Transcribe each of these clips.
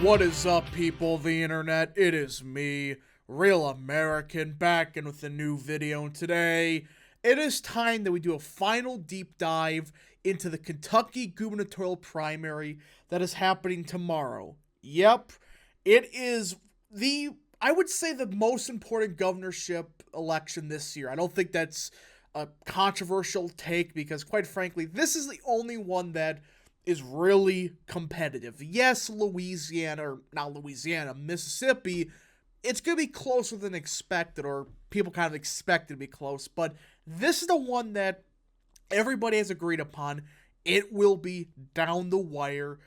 What is up, people of the internet? It is me, Real American, back in with a new video. And today, it is time that we do a final deep dive into the Kentucky gubernatorial primary that is happening tomorrow. Yep, it is I would say, the most important governorship election this year. I don't think that's a controversial take because, quite frankly, this is the only one that is really competitive. Yes, Mississippi, it's going to be closer than expected, or people kind of expect it to be close, but this is the one that everybody has agreed upon. It will be down the wire.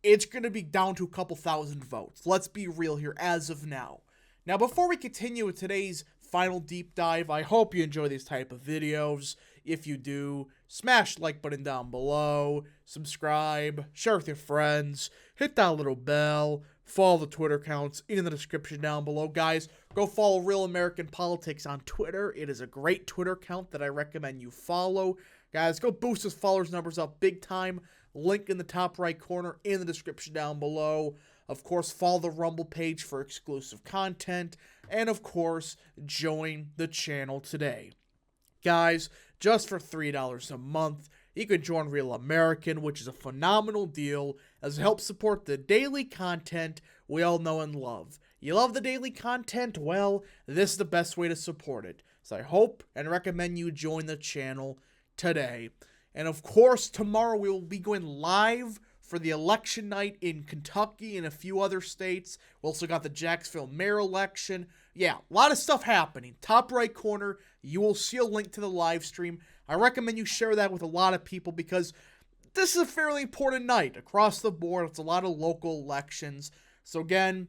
It's going to be down to a couple thousand votes. Let's be real here as of now. Now, before we continue with today's final deep dive, I hope you enjoy these type of videos. If you do, smash the like button down below, subscribe, share with your friends, hit that little bell, follow the Twitter accounts in the description down below. Guys, go follow Real American Politics on Twitter. It is a great Twitter account that I recommend you follow. Guys, go boost his followers numbers up big time. Link in the top right corner in the description down below. Of course, follow the Rumble page for exclusive content. And of course, join the channel today. Guys, just for $3 a month, you can join Real American, which is a phenomenal deal as it helps support the daily content we all know and love. You love the daily content? Well, this is the best way to support it. So I hope and recommend you join the channel today. And of course, tomorrow we will be going live for the election night in Kentucky and a few other states. We also got the Jacksonville mayor election. Yeah, a lot of stuff happening. Top right corner, you will see a link to the live stream. I recommend you share that with a lot of people because this is a fairly important night across the board. It's a lot of local elections. So again,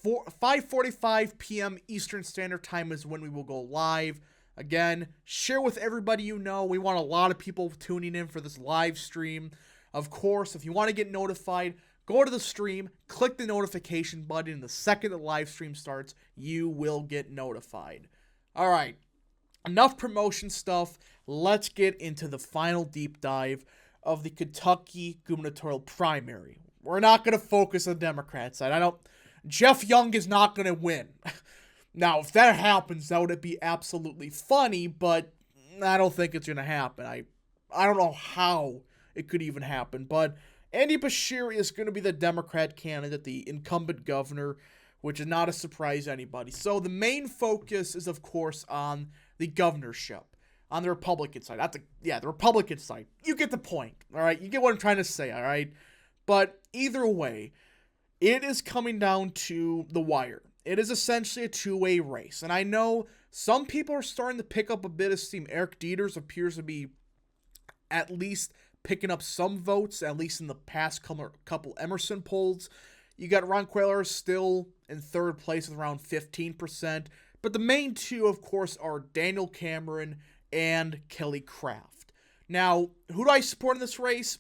5:45 p.m. Eastern Standard Time is when we will go live. Again, share with everybody you know. We want a lot of people tuning in for this live stream. Of course, if you want to get notified, go to the stream, click the notification button, and the second the live stream starts, you will get notified. All right, enough promotion stuff. Let's get into the final deep dive of the Kentucky gubernatorial primary. We're not going to focus on the Democrat side. Jeff Young is not going to win. Now, if that happens, that would be absolutely funny, but I don't think it's going to happen. I don't know how it could even happen, but Andy Beshear is going to be the Democrat candidate, the incumbent governor, which is not a surprise to anybody. So the main focus is, of course, on the governorship, on the Republican side. The Republican side. You get the point, all right? You get what I'm trying to say, all right? But either way, it is coming down to the wire. It is essentially a two-way race. And I know some people are starting to pick up a bit of steam. Eric Dieters appears to be at least picking up some votes, at least in the past couple Emerson polls. You got Ron Queller still in third place with around 15%. But the main two, of course, are Daniel Cameron and Kelly Craft. Now, who do I support in this race?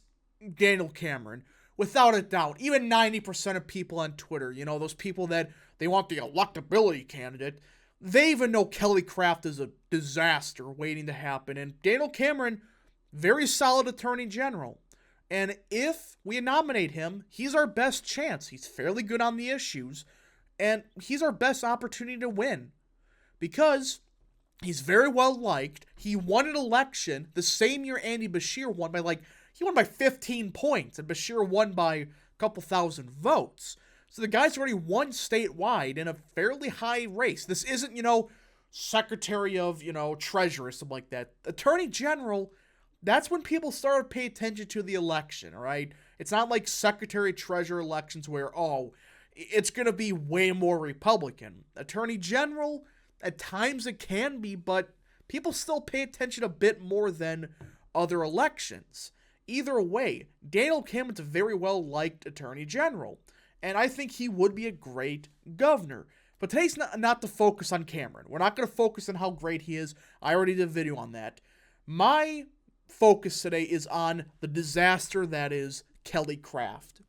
Daniel Cameron. Without a doubt. Even 90% of people on Twitter, those people that they want the electability candidate, they even know Kelly Craft is a disaster waiting to happen. And Daniel Cameron, very solid attorney general. And if we nominate him, he's our best chance. He's fairly good on the issues. And he's our best opportunity to win. Because he's very well liked. He won an election the same year Andy Beshear won by 15 points. And Beshear won by a couple thousand votes. So the guy's already won statewide in a fairly high race. This isn't, Secretary of, Treasury or something like that. Attorney General, that's when people start to pay attention to the election, all right? It's not like Secretary Treasurer elections where, it's going to be way more Republican. Attorney General, at times it can be, but people still pay attention a bit more than other elections. Either way, Daniel Cameron's a very well-liked Attorney General. And I think he would be a great governor. But today's not the focus on Cameron. We're not going to focus on how great he is. I already did a video on that. My focus today is on the disaster that is Kelly Craft.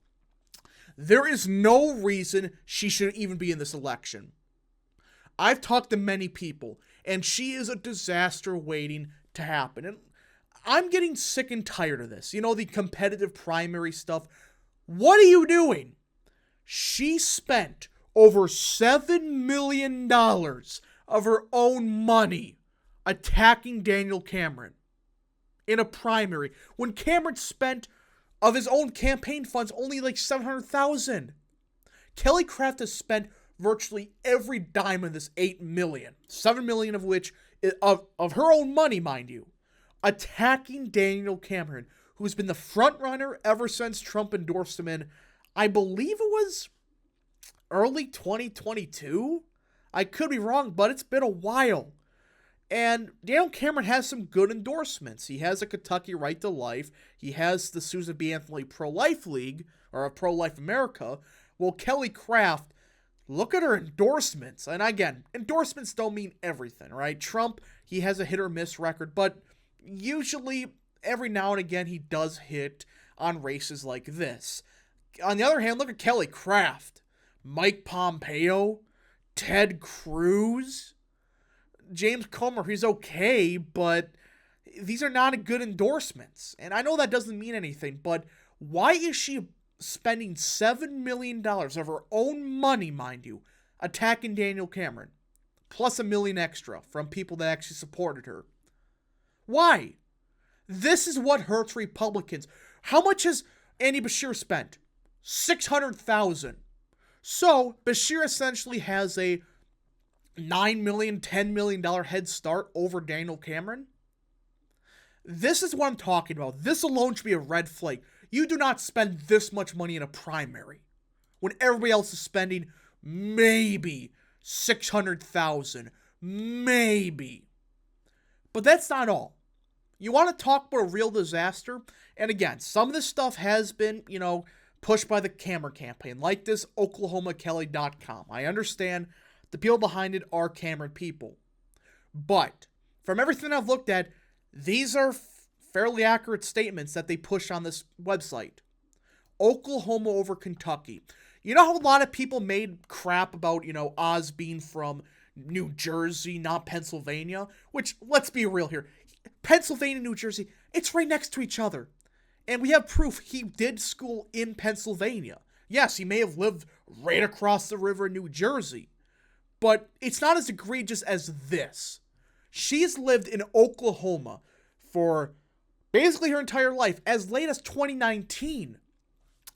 There is no reason she should even be in this election. I've talked to many people, and she is a disaster waiting to happen. And I'm getting sick and tired of this. The competitive primary stuff. What are you doing? She spent over $7 million of her own money attacking Daniel Cameron in a primary when Cameron spent of his own campaign funds only like $700,000. Kelly Craft has spent virtually every dime of this $8 million, $7 million of which of her own money, mind you, attacking Daniel Cameron, who's been the front runner ever since Trump endorsed him in, I believe it was early 2022. I could be wrong, but it's been a while. And Daniel Cameron has some good endorsements. He has a Kentucky Right to Life. He has the Susan B. Anthony Pro-Life League, or Pro-Life America. Well, Kelly Craft, look at her endorsements. And again, endorsements don't mean everything, right? Trump, he has a hit or miss record, but usually, every now and again, he does hit on races like this. On the other hand, look at Kelly Craft, Mike Pompeo, Ted Cruz, James Comer. He's okay, but these are not good endorsements. And I know that doesn't mean anything, but why is she spending $7 million of her own money, mind you, attacking Daniel Cameron, plus $1 million extra from people that actually supported her? Why? This is what hurts Republicans. How much has Andy Beshear spent? $600,000. So Beshear essentially has a $9 million, $10 million head start over Daniel Cameron. This is what I'm talking about. This alone should be a red flag. You do not spend this much money in a primary when everybody else is spending maybe $600,000. Maybe. But that's not all. You want to talk about a real disaster? And again, some of this stuff has been, pushed by the Cameron campaign, like this OklahomaKelly.com. I understand the people behind it are Cameron people. But from everything I've looked at, these are fairly accurate statements that they push on this website. Oklahoma over Kentucky. You know how a lot of people made crap about, Oz being from New Jersey, not Pennsylvania? Which, let's be real here. Pennsylvania, New Jersey, it's right next to each other. And we have proof he did school in Pennsylvania. Yes, he may have lived right across the river in New Jersey. But it's not as egregious as this. She's lived in Oklahoma for basically her entire life, as late as 2019.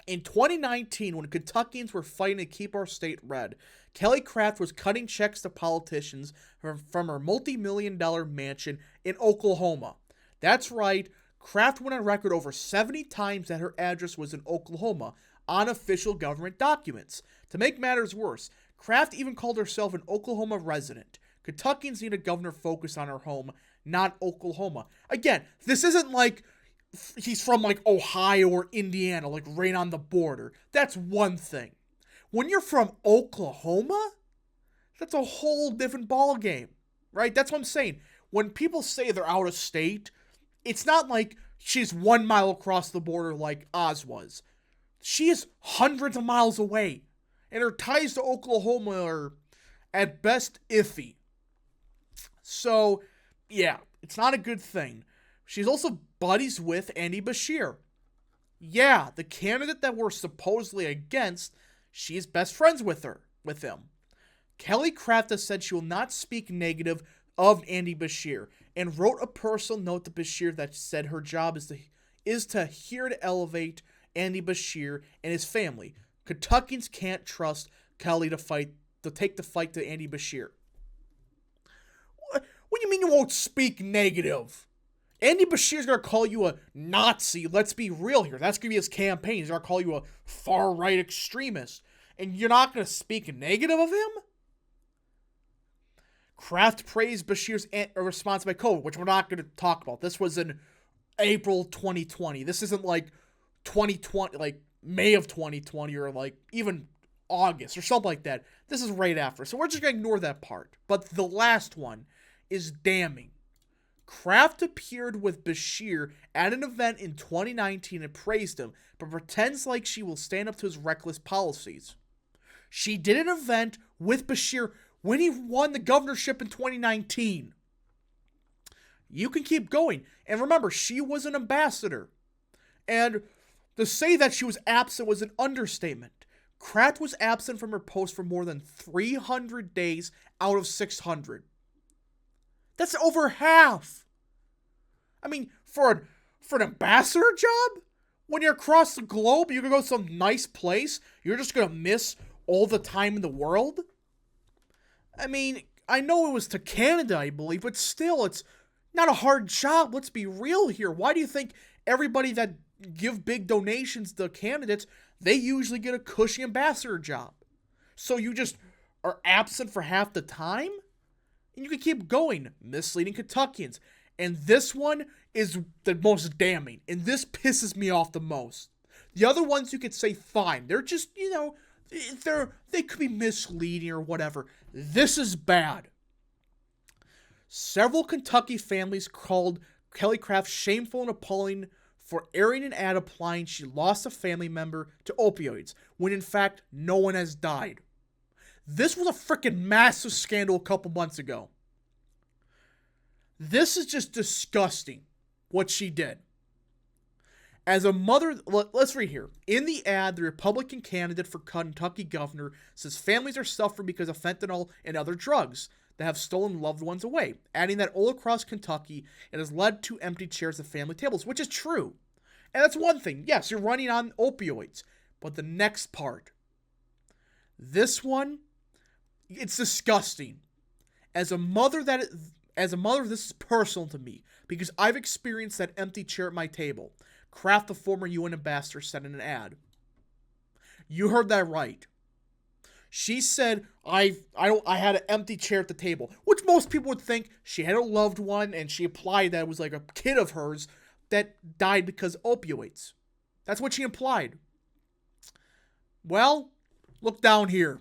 In 2019, when Kentuckians were fighting to keep our state red, Kelly Craft was cutting checks to politicians from her multi-million-dollar mansion in Oklahoma. That's right, Craft went on record over 70 times that her address was in Oklahoma on official government documents. To make matters worse, Craft even called herself an Oklahoma resident. Kentuckians need a governor focused on her home, not Oklahoma. Again, this isn't like he's from Ohio or Indiana, right on the border. That's one thing. When you're from Oklahoma, that's a whole different ballgame, right? That's what I'm saying. When people say they're out of state, it's not like she's 1 mile across the border like Oz was. She is hundreds of miles away, and her ties to Oklahoma are, at best, iffy. So, yeah, it's not a good thing. She's also buddies with Andy Beshear. Yeah, the candidate that we're supposedly against, she's best friends with him. Kelly Craft has said she will not speak negative of Andy Beshear, and wrote a personal note to Beshear that said her job is to elevate Andy Beshear and his family. Kentuckians can't trust Kelly to take the fight to Andy Beshear. What do you mean you won't speak negative? Andy Beshear's going to call you a Nazi. Let's be real here. That's going to be his campaign. He's going to call you a far-right extremist. And you're not going to speak negative of him? Kraft praised Beshear's response by COVID, which we're not going to talk about. This was in April 2020. This isn't 2020, May of 2020 or even August or something like that. This is right after. So we're just going to ignore that part. But the last one is damning. Kraft appeared with Beshear at an event in 2019 and praised him, but pretends like she will stand up to his reckless policies. She did an event with Beshear when he won the governorship in 2019. You can keep going. And remember, she was an ambassador. And to say that she was absent was an understatement. Kraft was absent from her post for more than 300 days out of 600. That's over half. I mean, for an ambassador job, when you're across the globe, you're going to go to some nice place, you're just going to miss all the time in the world? I mean, I know it was to Canada, I believe, but still, it's not a hard job. Let's be real here. Why do you think everybody that give big donations to candidates, they usually get a cushy ambassador job? So you just are absent for half the time? And you can keep going, misleading Kentuckians. And this one is the most damning, and this pisses me off the most. The other ones you could say fine. They're just, they could be misleading or whatever. This is bad. Several Kentucky families called Kelly Kraft shameful and appalling for airing an ad implying she lost a family member to opioids, when in fact, no one has died. This was a freaking massive scandal a couple months ago. This is just disgusting, what she did. As a mother, let's read here. In the ad, the Republican candidate for Kentucky governor says families are suffering because of fentanyl and other drugs that have stolen loved ones away, adding that all across Kentucky it has led to empty chairs at family tables, which is true. And that's one thing. Yes, you're running on opioids. But the next part. This one, it's disgusting. As a mother, this is personal to me because I've experienced that empty chair at my table. Kraft, the former UN ambassador, said in an ad. You heard that right. She said, I had an empty chair at the table, which most people would think she had a loved one, and she implied that it was like a kid of hers that died because of opioids. That's what she implied. Well, look down here.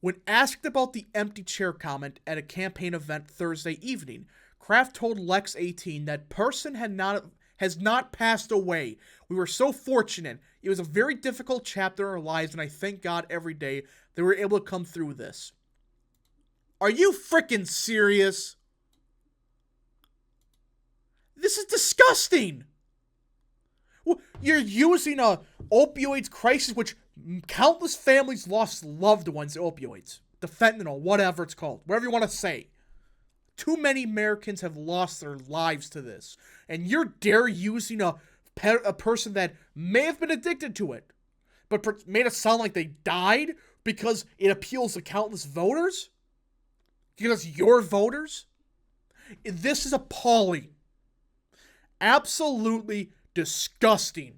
When asked about the empty chair comment at a campaign event Thursday evening, Kraft told Lex 18 that person has not passed away. We were so fortunate. It was a very difficult chapter in our lives, and I thank God every day that we were able to come through this. Are you freaking serious? This is disgusting. You're using a opioids crisis, which countless families lost loved ones to opioids. The fentanyl, whatever it's called, whatever you want to say. Too many Americans have lost their lives to this. And you're using a person that may have been addicted to it, but made it sound like they died because it appeals to countless voters? Because you're voters? This is appalling. Absolutely disgusting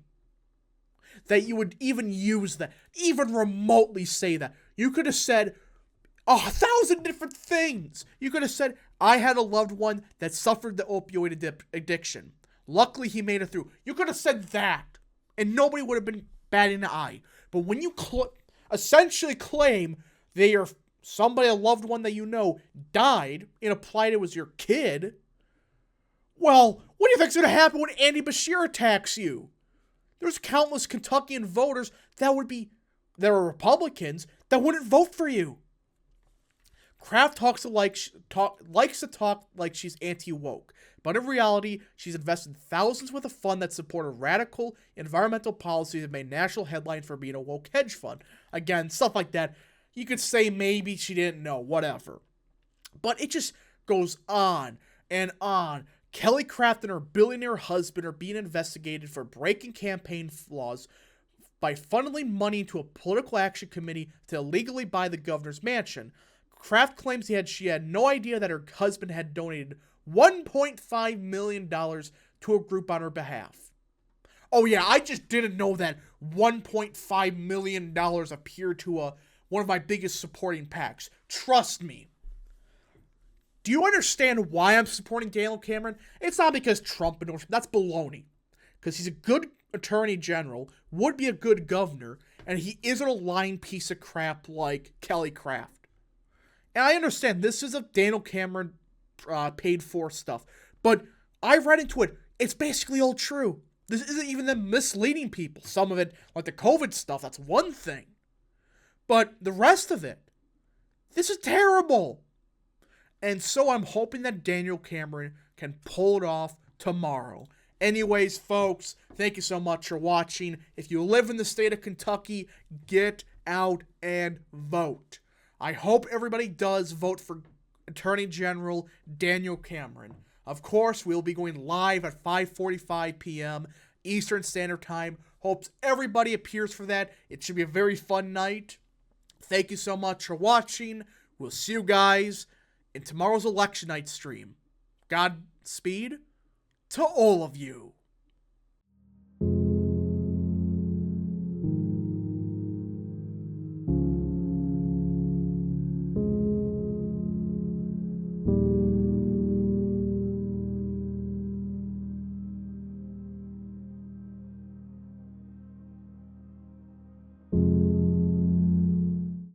that you would even use that, even remotely say that. You could have said 1,000 different things. You could have said, I had a loved one that suffered the opioid addiction. Luckily, he made it through. You could have said that, and nobody would have been batting an eye. But when you essentially claim somebody, a loved one that you know, died, and applied it was your kid, well, what do you think's going to happen when Andy Beshear attacks you? There's countless Kentuckian voters that are Republicans that wouldn't vote for you. Kraft likes to talk like she's anti-woke, but in reality, she's invested thousands with a fund that supported radical environmental policies and made national headlines for being a woke hedge fund. Again, stuff like that. You could say maybe she didn't know, whatever. But it just goes on and on. Kelly Kraft and her billionaire husband are being investigated for breaking campaign laws by funneling money into a political action committee to illegally buy the governor's mansion. Kraft claims she had no idea that her husband had donated $1.5 million to a group on her behalf. Oh yeah, I just didn't know that $1.5 million appeared to one of my biggest supporting PACs. Trust me. Do you understand why I'm supporting Daniel Cameron? It's not because Trump endorsed him. That's baloney. Because he's a good attorney general, would be a good governor, and he isn't a lying piece of crap like Kelly Kraft. And I understand this is a Daniel Cameron paid for stuff, but I read into it. It's basically all true. This isn't even them misleading people. Some of it, like the COVID stuff, that's one thing. But the rest of it, this is terrible. And so I'm hoping that Daniel Cameron can pull it off tomorrow. Anyways, folks, thank you so much for watching. If you live in the state of Kentucky, get out and vote. I hope everybody does vote for Attorney General Daniel Cameron. Of course, we'll be going live at 5:45 p.m. Eastern Standard Time. Hopes everybody appears for that. It should be a very fun night. Thank you so much for watching. We'll see you guys in tomorrow's election night stream. Godspeed to all of you.